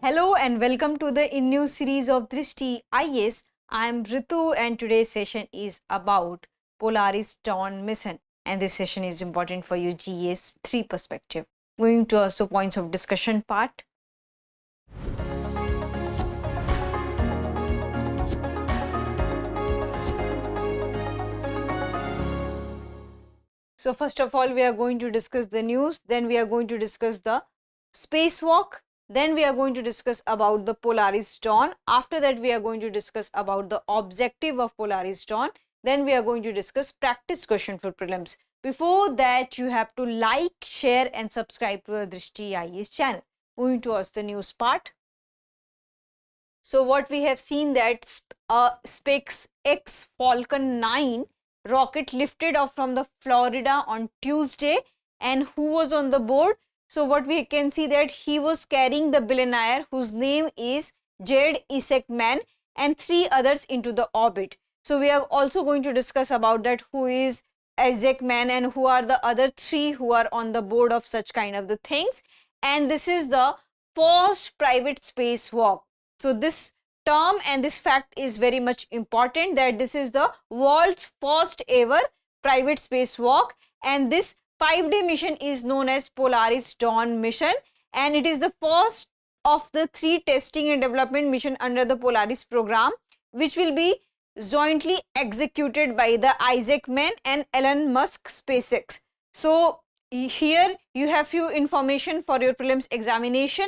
Hello and welcome to the new series of Drishti IAS. I am Ritu and today's session is about Polaris Dawn mission, and this session is important for you GS 3 perspective. Moving to also points of discussion part. So first of all, we are going to discuss the news, then we are going to discuss the spacewalk, then we are going to discuss about the Polaris Dawn. After that, we are going to discuss about the objective of Polaris Dawn. Then we are going to discuss practice question for prelims. Before that, you have to like, share and subscribe to the Drishti IAS channel. Moving towards the news part. So what we have seen that SpaceX Falcon 9 rocket lifted off from the Florida on Tuesday, and who was on the board? So what we can see that he was carrying the billionaire whose name is Jed Isaacman and 3 others into the orbit. So we are also going to discuss about that, who is Isaacman and who are the other 3 who are on the board of such kind of the things. And this is the first private spacewalk. So this term and this fact is very much important, that this is the world's first ever private spacewalk, and this 5-day mission is known as Polaris Dawn mission, and it is the first of the 3 testing and development mission under the Polaris program, which will be jointly executed by the Isaacman and Elon Musk SpaceX. So here you have few information for your prelims examination,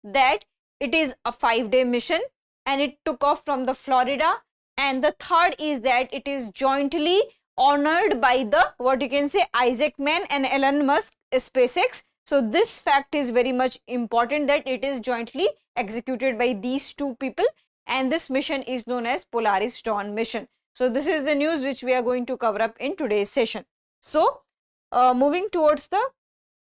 that it is a 5-day mission and it took off from the Florida, and the third is that it is jointly honored by the, what you can say, Isaacman and Elon Musk SpaceX. So this fact is very much important, that it is jointly executed by these 2 people, and this mission is known as Polaris Dawn mission. So this is the news which we are going to cover up in today's session. So moving towards the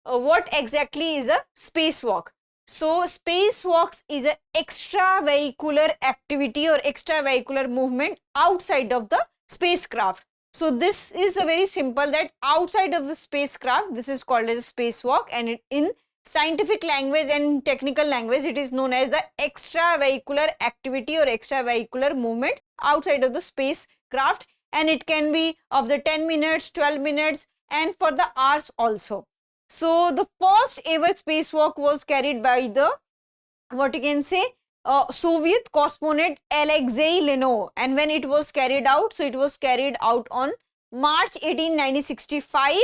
what exactly is a spacewalk. So spacewalks is an extravehicular activity or extravehicular movement outside of the spacecraft. So this is a very simple, that outside of the spacecraft, this is called as a spacewalk, and in scientific language and technical language it is known as the extravehicular activity or extravehicular movement outside of the spacecraft, and it can be of the 10 minutes, 12 minutes and for the hours also. So the first ever spacewalk was carried by the, what you can say, Soviet cosmonaut Alexei Leonov, and when it was carried out, so it was carried out on March 18, 1965.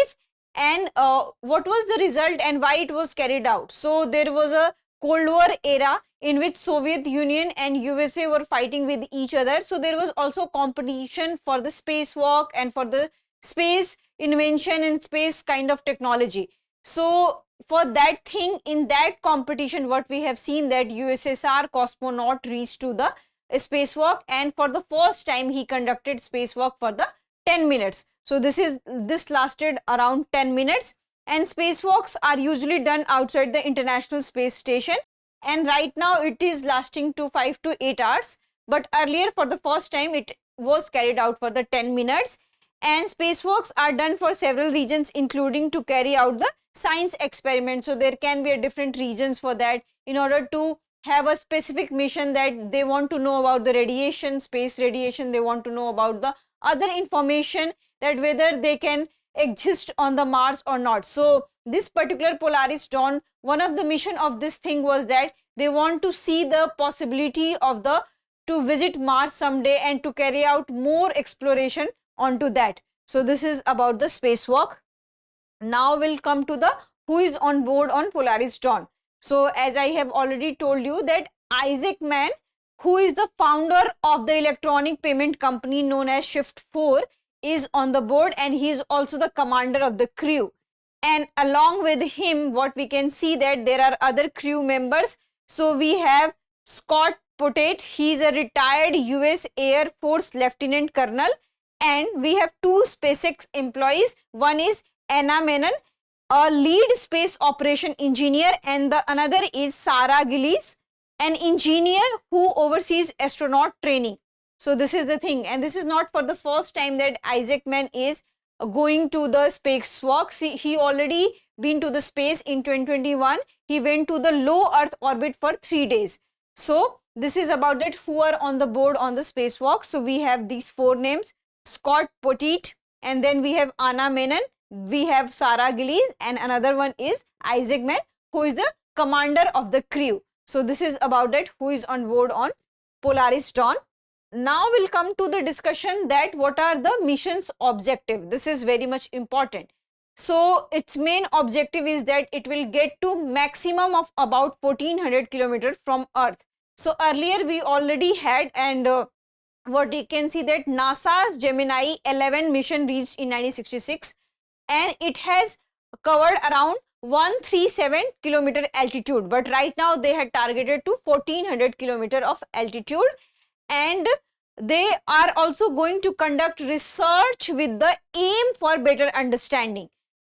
And what was the result and why it was carried out? So there was a Cold War era in which Soviet Union and USA were fighting with each other. So there was also competition for the spacewalk and for the space invention and space kind of technology. So for that thing, in that competition, what we have seen that USSR cosmonaut reached to the spacewalk, and for the first time he conducted spacewalk for the 10 minutes. So this lasted around 10 minutes, and spacewalks are usually done outside the International Space Station, and right now it is lasting to 5 to 8 hours, but earlier for the first time it was carried out for the 10 minutes. And spacewalks are done for several reasons, including to carry out the science experiment. So there can be a different reasons for that, in order to have a specific mission that they want to know about the radiation, space radiation, they want to know about the other information, that whether they can exist on the Mars or not. So this particular Polaris Dawn, one of the mission of this thing was that they want to see the possibility of the to visit Mars someday and to carry out more exploration onto that. So this is about the spacewalk. Now we'll come to the who is on board on Polaris Dawn. So as I have already told you that Isaacman, who is the founder of the electronic payment company known as Shift4, is on the board, and he is also the commander of the crew. And along with him, what we can see that there are other crew members. So we have Scott Potate, he is a retired US Air Force Lieutenant Colonel, and we have 2 SpaceX employees. One is Anna Menon, a lead space operation engineer, and the another is Sarah Gillies, an engineer who oversees astronaut training. So this is the thing, and this is not for the first time that Isaacman is going to the spacewalk. See, he already been to the space in 2021. He went to the low Earth orbit for 3 days. So this is about that who are on the board on the spacewalk. So we have these 4 names: Scott Poteet, and then we have Anna Menon, we have Sarah Gillies, and another one is Isaac Mann, who is the commander of the crew. So this is about that who is on board on Polaris Dawn. Now we'll come to the discussion that what are the mission's objective. This is very much important. So its main objective is that it will get to maximum of about 1400 kilometers from Earth. So earlier we already had, and what you can see that NASA's Gemini 11 mission reached in 1966, and it has covered around 137 kilometer altitude, but right now they had targeted to 1400 kilometer of altitude, and they are also going to conduct research with the aim for better understanding.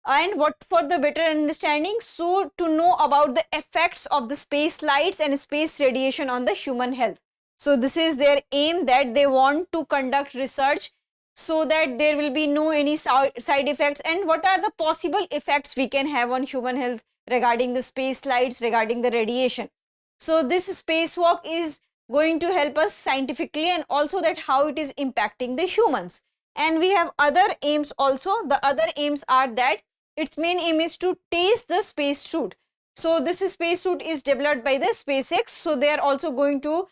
And what for the better understanding? So to know about the effects of the space lights and space radiation on the human health. So this is their aim, that they want to conduct research so that there will be no any side effects, and what are the possible effects we can have on human health regarding the space lights, regarding the radiation. So this spacewalk is going to help us scientifically, and also that how it is impacting the humans. And we have other aims also. The other aims are that its main aim is to test the space suit. So this space suit is developed by the SpaceX. So they are also going to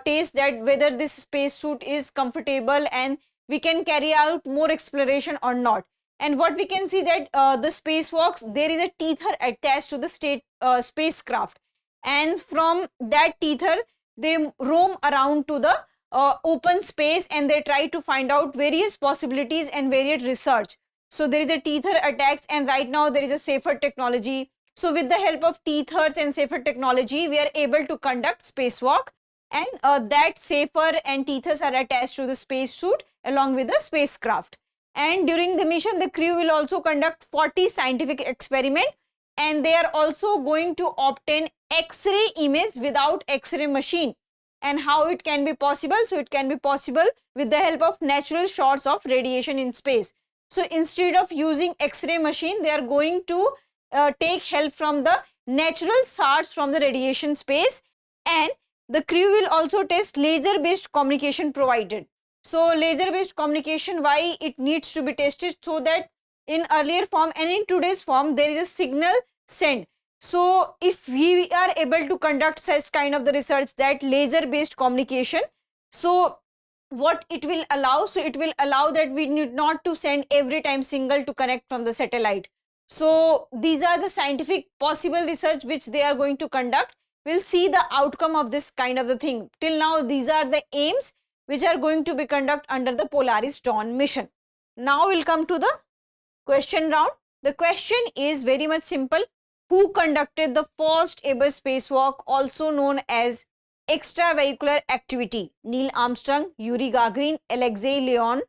test that whether this space suit is comfortable and we can carry out more exploration or not. And what we can see that the spacewalks, there is a tether attached to the spacecraft, and from that tether they roam around to the open space, and they try to find out various possibilities and various research. So there is a tether attached, and right now there is a safer technology. So with the help of tethers and safer technology, we are able to conduct spacewalk, and that safer and tethers are attached to the spacesuit along with the spacecraft. And during the mission, the crew will also conduct 40 scientific experiments, and they are also going to obtain X-ray image without X-ray machine. And how it can be possible? So it can be possible with the help of natural shots of radiation in space. So instead of using X-ray machine, they are going to take help from the natural source from the radiation space, and the crew will also test laser-based communication provided. So laser-based communication, why it needs to be tested? So that in earlier form and in today's form, there is a signal sent. So if we are able to conduct such kind of the research, that laser-based communication, so what it will allow? So it will allow that we need not to send every time signal to connect from the satellite. So these are the scientific possible research which they are going to conduct. We'll see the outcome of this kind of the thing. Till now, these are the aims which are going to be conducted under the Polaris Dawn mission. Now we'll come to the question round. The question is very much simple. Who conducted the first ever spacewalk, also known as extravehicular activity? Neil Armstrong, Yuri Gagarin, Alexei Leon,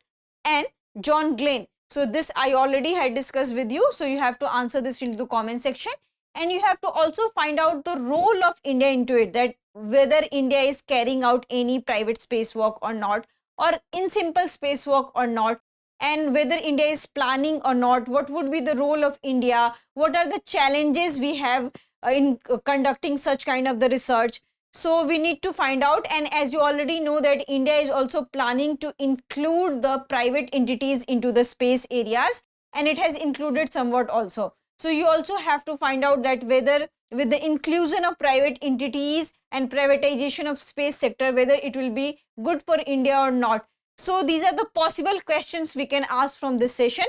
and John Glenn. So this I already had discussed with you. So you have to answer this into the comment section. And you have to also find out the role of India into it, that whether India is carrying out any private spacewalk or not, or in simple spacewalk or not, and whether India is planning or not, what would be the role of India, what are the challenges we have in conducting such kind of the research. So we need to find out, and as you already know that India is also planning to include the private entities into the space areas, and it has included somewhat also. So you also have to find out that whether with the inclusion of private entities and privatization of space sector, whether it will be good for India or not. So these are the possible questions we can ask from this session.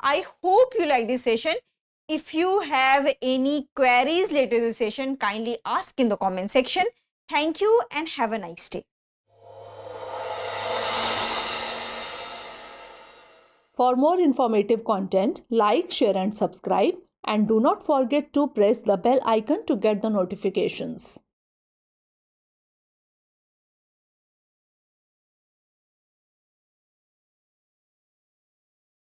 I hope you like this session. If you have any queries later in the session, kindly ask in the comment section. Thank you and have a nice day. For more informative content, like, share and subscribe, and do not forget to press the bell icon to get the notifications.